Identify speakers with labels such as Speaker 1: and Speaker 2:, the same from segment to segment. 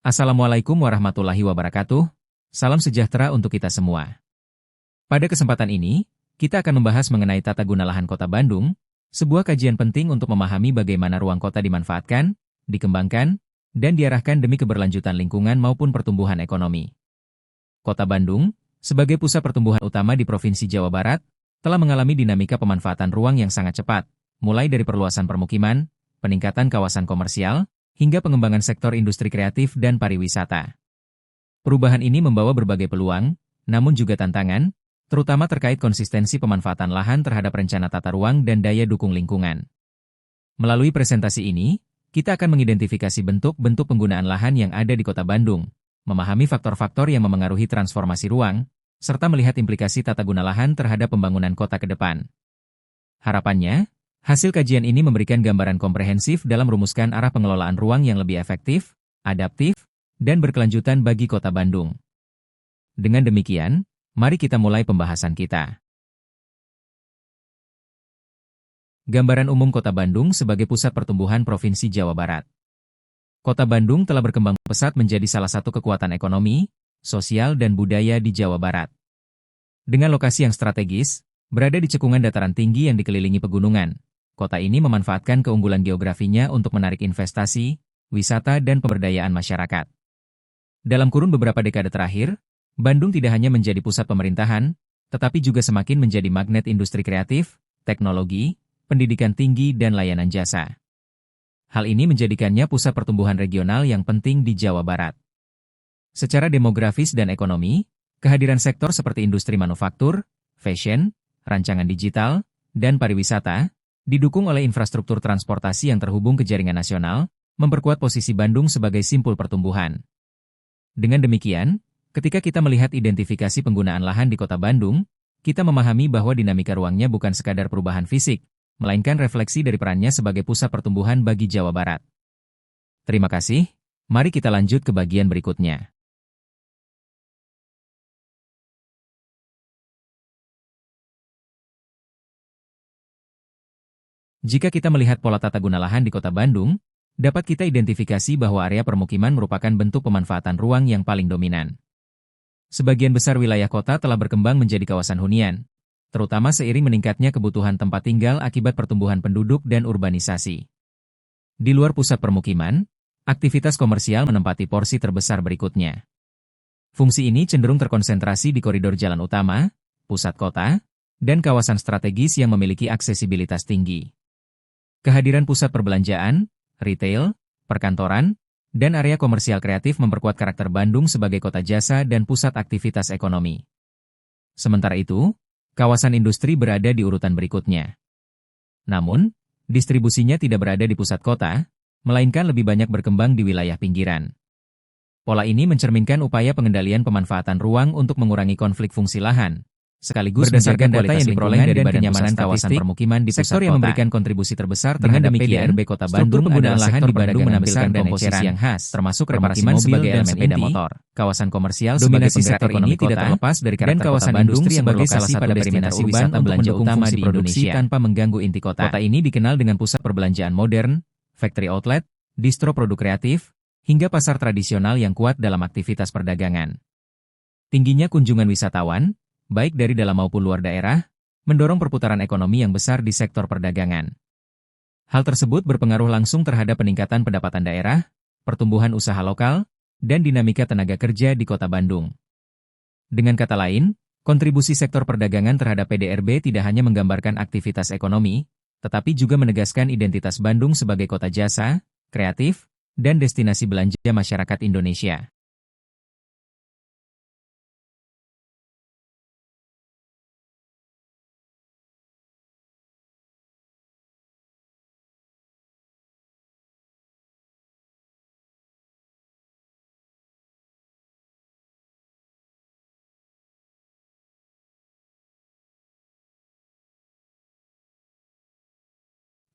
Speaker 1: Assalamualaikum warahmatullahi wabarakatuh. Salam sejahtera untuk kita semua. Pada kesempatan ini, kita akan membahas mengenai tata guna lahan Kota Bandung, sebuah kajian penting untuk memahami bagaimana ruang kota dimanfaatkan, dikembangkan, dan diarahkan demi keberlanjutan lingkungan maupun pertumbuhan ekonomi. Kota Bandung, sebagai pusat pertumbuhan utama di Provinsi Jawa Barat, telah mengalami dinamika pemanfaatan ruang yang sangat cepat, mulai dari perluasan permukiman, peningkatan kawasan komersial, hingga pengembangan sektor industri kreatif dan pariwisata. Perubahan ini membawa berbagai peluang, namun juga tantangan, terutama terkait konsistensi pemanfaatan lahan terhadap rencana tata ruang dan daya dukung lingkungan. Melalui presentasi ini, kita akan mengidentifikasi bentuk-bentuk penggunaan lahan yang ada di Kota Bandung, memahami faktor-faktor yang memengaruhi transformasi ruang, serta melihat implikasi tata guna lahan terhadap pembangunan kota ke depan. Harapannya, hasil kajian ini memberikan gambaran komprehensif dalam merumuskan arah pengelolaan ruang yang lebih efektif, adaptif, dan berkelanjutan bagi Kota Bandung. Dengan demikian, mari kita mulai pembahasan kita. Gambaran umum Kota Bandung sebagai pusat pertumbuhan Provinsi Jawa Barat. Kota Bandung telah berkembang pesat menjadi salah satu kekuatan ekonomi, sosial dan budaya di Jawa Barat. Dengan lokasi yang strategis, berada di cekungan dataran tinggi yang dikelilingi pegunungan, kota ini memanfaatkan keunggulan geografinya untuk menarik investasi, wisata dan pemberdayaan masyarakat. Dalam kurun beberapa dekade terakhir, Bandung tidak hanya menjadi pusat pemerintahan, tetapi juga semakin menjadi magnet industri kreatif, teknologi, pendidikan tinggi dan layanan jasa. Hal ini menjadikannya pusat pertumbuhan regional yang penting di Jawa Barat. Secara demografis dan ekonomi, kehadiran sektor seperti industri manufaktur, fashion, rancangan digital, dan pariwisata, didukung oleh infrastruktur transportasi yang terhubung ke jaringan nasional, memperkuat posisi Bandung sebagai simpul pertumbuhan. Dengan demikian, ketika kita melihat identifikasi penggunaan lahan di Kota Bandung, kita memahami bahwa dinamika ruangnya bukan sekadar perubahan fisik, melainkan refleksi dari perannya sebagai pusat pertumbuhan bagi Jawa Barat. Terima kasih, mari kita lanjut ke bagian berikutnya. Jika kita melihat pola tata guna lahan di Kota Bandung, dapat kita identifikasi bahwa area permukiman merupakan bentuk pemanfaatan ruang yang paling dominan. Sebagian besar wilayah kota telah berkembang menjadi kawasan hunian, terutama seiring meningkatnya kebutuhan tempat tinggal akibat pertumbuhan penduduk dan urbanisasi. Di luar pusat permukiman, aktivitas komersial menempati porsi terbesar berikutnya. Fungsi ini cenderung terkonsentrasi di koridor jalan utama, pusat kota, dan kawasan strategis yang memiliki aksesibilitas tinggi. Kehadiran pusat perbelanjaan, retail, perkantoran, dan area komersial kreatif memperkuat karakter Bandung sebagai kota jasa dan pusat aktivitas ekonomi. Sementara itu, kawasan industri berada di urutan berikutnya. Namun, distribusinya tidak berada di pusat kota, melainkan lebih banyak berkembang di wilayah pinggiran. Pola ini mencerminkan upaya pengendalian pemanfaatan ruang untuk mengurangi konflik fungsi lahan, sekaligus berdasarkan data yang diperoleh dari kenyamanan kawasan permukiman di sektor yang memberikan kontribusi terbesar terhadap PDRB Kota Bandung. Penggunaan lahan di Bandung menampilkan komposisi yang khas, termasuk reparasi mobil sebagai elemen sepeda motor, kawasan komersial sebagai sektor ini tidak terlepas dari karakter kawasan industri sebagai salah satu destinasi wisata belanja utama di Indonesia tanpa mengganggu inti kota. Kota ini dikenal dengan pusat perbelanjaan modern, factory outlet, distro produk kreatif, hingga pasar tradisional yang kuat dalam aktivitas perdagangan. Tingginya kunjungan wisatawan, baik dari dalam maupun luar daerah, mendorong perputaran ekonomi yang besar di sektor perdagangan. Hal tersebut berpengaruh langsung terhadap peningkatan pendapatan daerah, pertumbuhan usaha lokal, dan dinamika tenaga kerja di Kota Bandung. Dengan kata lain, kontribusi sektor perdagangan terhadap PDRB tidak hanya menggambarkan aktivitas ekonomi, tetapi juga menegaskan identitas Bandung sebagai kota jasa, kreatif, dan destinasi belanja masyarakat Indonesia.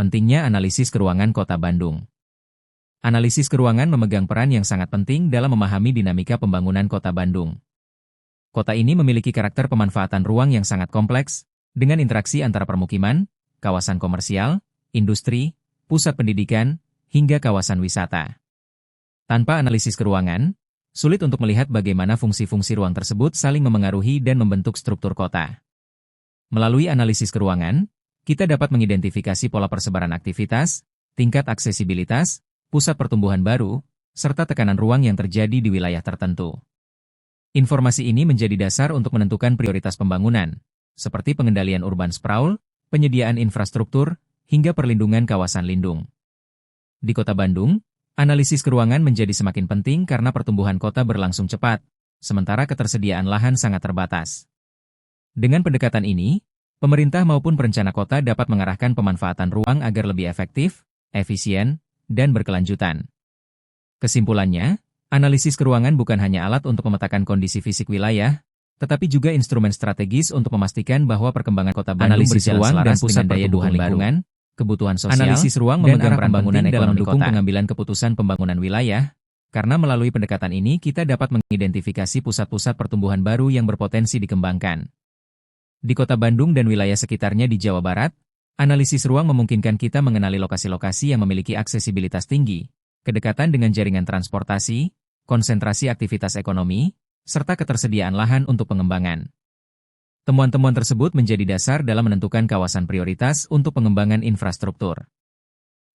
Speaker 1: Pentingnya analisis keruangan Kota Bandung. Analisis keruangan memegang peran yang sangat penting dalam memahami dinamika pembangunan Kota Bandung. Kota ini memiliki karakter pemanfaatan ruang yang sangat kompleks, dengan interaksi antara permukiman, kawasan komersial, industri, pusat pendidikan, hingga kawasan wisata. Tanpa analisis keruangan, sulit untuk melihat bagaimana fungsi-fungsi ruang tersebut saling memengaruhi dan membentuk struktur kota. Melalui analisis keruangan, kita dapat mengidentifikasi pola persebaran aktivitas, tingkat aksesibilitas, pusat pertumbuhan baru, serta tekanan ruang yang terjadi di wilayah tertentu. Informasi ini menjadi dasar untuk menentukan prioritas pembangunan, seperti pengendalian urban sprawl, penyediaan infrastruktur, hingga perlindungan kawasan lindung. Di Kota Bandung, analisis keruangan menjadi semakin penting karena pertumbuhan kota berlangsung cepat, sementara ketersediaan lahan sangat terbatas. Dengan pendekatan ini, pemerintah maupun perencana kota dapat mengarahkan pemanfaatan ruang agar lebih efektif, efisien, dan berkelanjutan. Kesimpulannya, analisis keruangan bukan hanya alat untuk memetakan kondisi fisik wilayah, tetapi juga instrumen strategis untuk memastikan bahwa perkembangan Kota Bandung berjalan selaras dengan daya dukung lingkungan, kebutuhan sosial, analisis ruang memegang peran penting dalam mendukung pengambilan keputusan pembangunan wilayah, karena melalui pendekatan ini kita dapat mengidentifikasi pusat-pusat pertumbuhan baru yang berpotensi dikembangkan. Di Kota Bandung dan wilayah sekitarnya di Jawa Barat, analisis ruang memungkinkan kita mengenali lokasi-lokasi yang memiliki aksesibilitas tinggi, kedekatan dengan jaringan transportasi, konsentrasi aktivitas ekonomi, serta ketersediaan lahan untuk pengembangan. Temuan-temuan tersebut menjadi dasar dalam menentukan kawasan prioritas untuk pengembangan infrastruktur.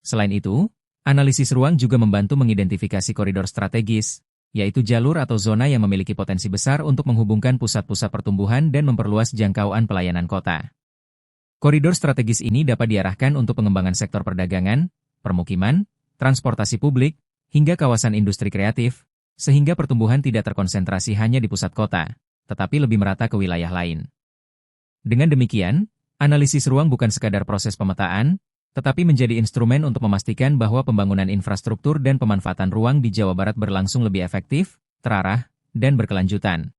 Speaker 1: Selain itu, analisis ruang juga membantu mengidentifikasi koridor strategis, yaitu jalur atau zona yang memiliki potensi besar untuk menghubungkan pusat-pusat pertumbuhan dan memperluas jangkauan pelayanan kota. Koridor strategis ini dapat diarahkan untuk pengembangan sektor perdagangan, permukiman, transportasi publik, hingga kawasan industri kreatif, sehingga pertumbuhan tidak terkonsentrasi hanya di pusat kota, tetapi lebih merata ke wilayah lain. Dengan demikian, analisis ruang bukan sekadar proses pemetaan, tetapi menjadi instrumen untuk memastikan bahwa pembangunan infrastruktur dan pemanfaatan ruang di Jawa Barat berlangsung lebih efektif, terarah, dan berkelanjutan.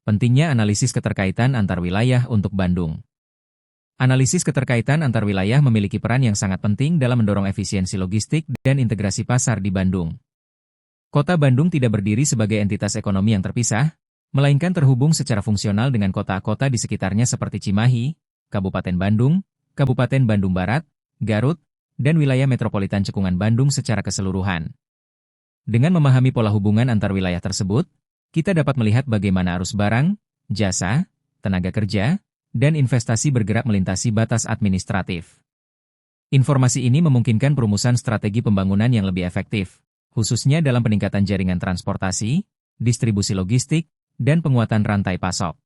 Speaker 1: Pentingnya analisis keterkaitan antar wilayah untuk Bandung. Analisis keterkaitan antar wilayah memiliki peran yang sangat penting dalam mendorong efisiensi logistik dan integrasi pasar di Bandung. Kota Bandung tidak berdiri sebagai entitas ekonomi yang terpisah, melainkan terhubung secara fungsional dengan kota-kota di sekitarnya seperti Cimahi, Kabupaten Bandung, Kabupaten Bandung Barat, Garut, dan wilayah metropolitan Cekungan Bandung secara keseluruhan. Dengan memahami pola hubungan antar wilayah tersebut, kita dapat melihat bagaimana arus barang, jasa, tenaga kerja, dan investasi bergerak melintasi batas administratif. Informasi ini memungkinkan perumusan strategi pembangunan yang lebih efektif, khususnya dalam peningkatan jaringan transportasi, distribusi logistik, dan penguatan rantai pasok.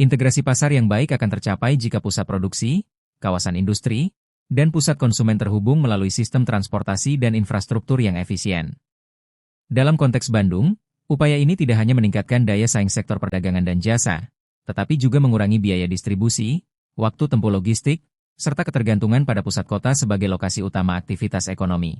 Speaker 1: Integrasi pasar yang baik akan tercapai jika pusat produksi, kawasan industri, dan pusat konsumen terhubung melalui sistem transportasi dan infrastruktur yang efisien. Dalam konteks Bandung, upaya ini tidak hanya meningkatkan daya saing sektor perdagangan dan jasa, tetapi juga mengurangi biaya distribusi, waktu tempuh logistik, serta ketergantungan pada pusat kota sebagai lokasi utama aktivitas ekonomi.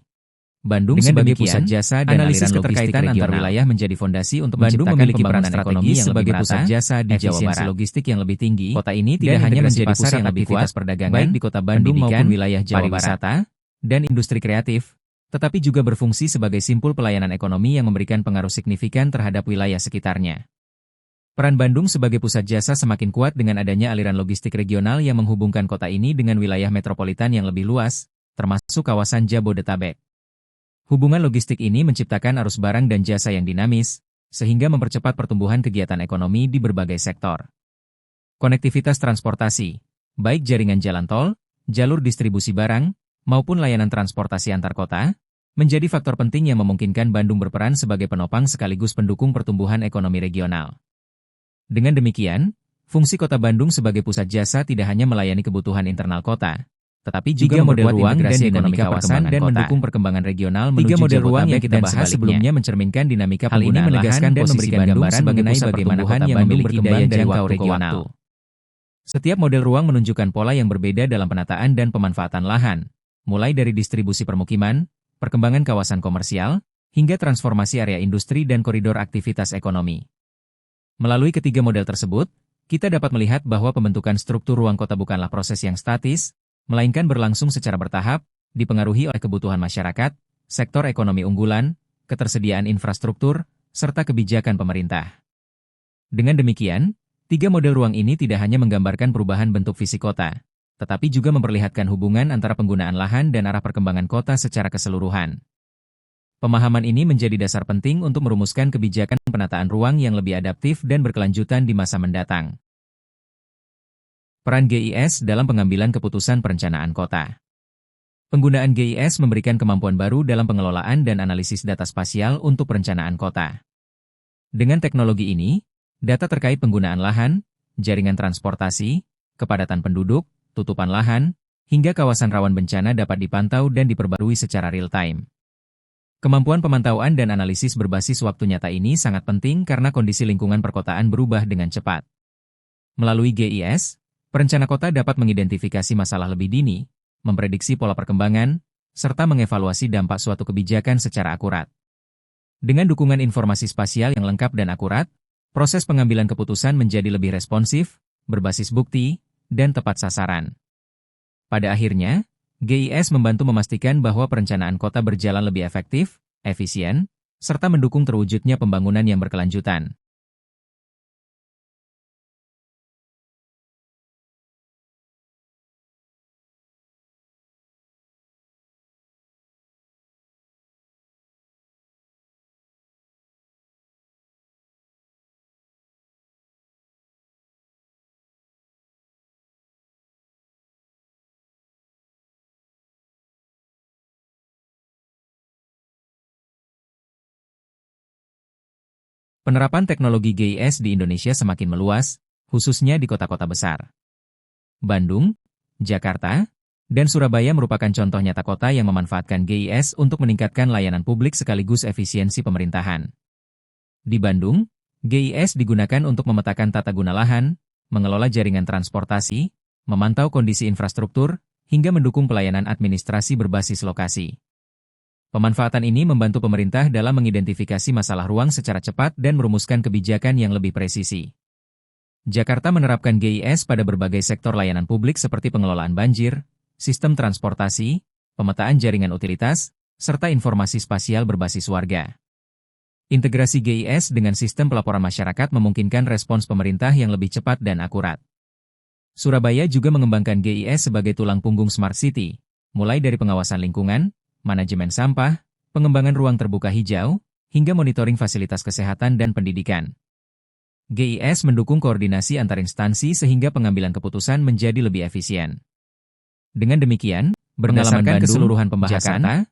Speaker 1: Bandung sebagai pusat jasa dan analisis keterkaitan antar wilayah menjadi fondasi untuk Bandung memiliki peran strategis sebagai pusat jasa di Jawa Barat. Logistik yang lebih tinggi, kota ini tidak hanya menjadi pusat aktivitas perdagangan baik di Kota Bandung maupun wilayah Jawa Barat, dan industri kreatif, tetapi juga berfungsi sebagai simpul pelayanan ekonomi yang memberikan pengaruh signifikan terhadap wilayah sekitarnya. Peran Bandung sebagai pusat jasa semakin kuat dengan adanya aliran logistik regional yang menghubungkan kota ini dengan wilayah metropolitan yang lebih luas, termasuk kawasan Jabodetabek. Hubungan logistik ini menciptakan arus barang dan jasa yang dinamis, sehingga mempercepat pertumbuhan kegiatan ekonomi di berbagai sektor. Konektivitas transportasi, baik jaringan jalan tol, jalur distribusi barang, maupun layanan transportasi antar kota, menjadi faktor penting yang memungkinkan Bandung berperan sebagai penopang sekaligus pendukung pertumbuhan ekonomi regional. Dengan demikian, fungsi Kota Bandung sebagai pusat jasa tidak hanya melayani kebutuhan internal kota, tetapi juga membuat ruang dan dinamika kawasan dan mendukung perkembangan regional menuju model ruang yang kita bahas sebelumnya mencerminkan dinamika penggunaan lahan dan memberikan gambaran mengenai bagaimana Kota Bandung memiliki daya jangkau regional. Setiap model ruang menunjukkan pola yang berbeda dalam penataan dan pemanfaatan lahan, mulai dari distribusi permukiman, perkembangan kawasan komersial, hingga transformasi area industri dan koridor aktivitas ekonomi. Melalui ketiga model tersebut, kita dapat melihat bahwa pembentukan struktur ruang kota bukanlah proses yang statis, melainkan berlangsung secara bertahap, dipengaruhi oleh kebutuhan masyarakat, sektor ekonomi unggulan, ketersediaan infrastruktur, serta kebijakan pemerintah. Dengan demikian, tiga model ruang ini tidak hanya menggambarkan perubahan bentuk fisik kota, tetapi juga memperlihatkan hubungan antara penggunaan lahan dan arah perkembangan kota secara keseluruhan. Pemahaman ini menjadi dasar penting untuk merumuskan kebijakan penataan ruang yang lebih adaptif dan berkelanjutan di masa mendatang. Peran GIS dalam pengambilan keputusan perencanaan kota. Penggunaan GIS memberikan kemampuan baru dalam pengelolaan dan analisis data spasial untuk perencanaan kota. Dengan teknologi ini, data terkait penggunaan lahan, jaringan transportasi, kepadatan penduduk, tutupan lahan, hingga kawasan rawan bencana dapat dipantau dan diperbarui secara real-time. Kemampuan pemantauan dan analisis berbasis waktu nyata ini sangat penting karena kondisi lingkungan perkotaan berubah dengan cepat. Melalui GIS, perencana kota dapat mengidentifikasi masalah lebih dini, memprediksi pola perkembangan, serta mengevaluasi dampak suatu kebijakan secara akurat. Dengan dukungan informasi spasial yang lengkap dan akurat, proses pengambilan keputusan menjadi lebih responsif, berbasis bukti, dan tepat sasaran. Pada akhirnya, GIS membantu memastikan bahwa perencanaan kota berjalan lebih efektif, efisien, serta mendukung terwujudnya pembangunan yang berkelanjutan. Penerapan teknologi GIS di Indonesia semakin meluas, khususnya di kota-kota besar. Bandung, Jakarta, dan Surabaya merupakan contoh nyata kota yang memanfaatkan GIS untuk meningkatkan layanan publik sekaligus efisiensi pemerintahan. Di Bandung, GIS digunakan untuk memetakan tata guna lahan, mengelola jaringan transportasi, memantau kondisi infrastruktur, hingga mendukung pelayanan administrasi berbasis lokasi. Pemanfaatan ini membantu pemerintah dalam mengidentifikasi masalah ruang secara cepat dan merumuskan kebijakan yang lebih presisi. Jakarta menerapkan GIS pada berbagai sektor layanan publik seperti pengelolaan banjir, sistem transportasi, pemetaan jaringan utilitas, serta informasi spasial berbasis warga. Integrasi GIS dengan sistem pelaporan masyarakat memungkinkan respons pemerintah yang lebih cepat dan akurat. Surabaya juga mengembangkan GIS sebagai tulang punggung Smart City, mulai dari pengawasan lingkungan, manajemen sampah, pengembangan ruang terbuka hijau, hingga monitoring fasilitas kesehatan dan pendidikan. GIS mendukung koordinasi antar instansi sehingga pengambilan keputusan menjadi lebih efisien. Dengan demikian, berdasarkan keseluruhan pembahasan,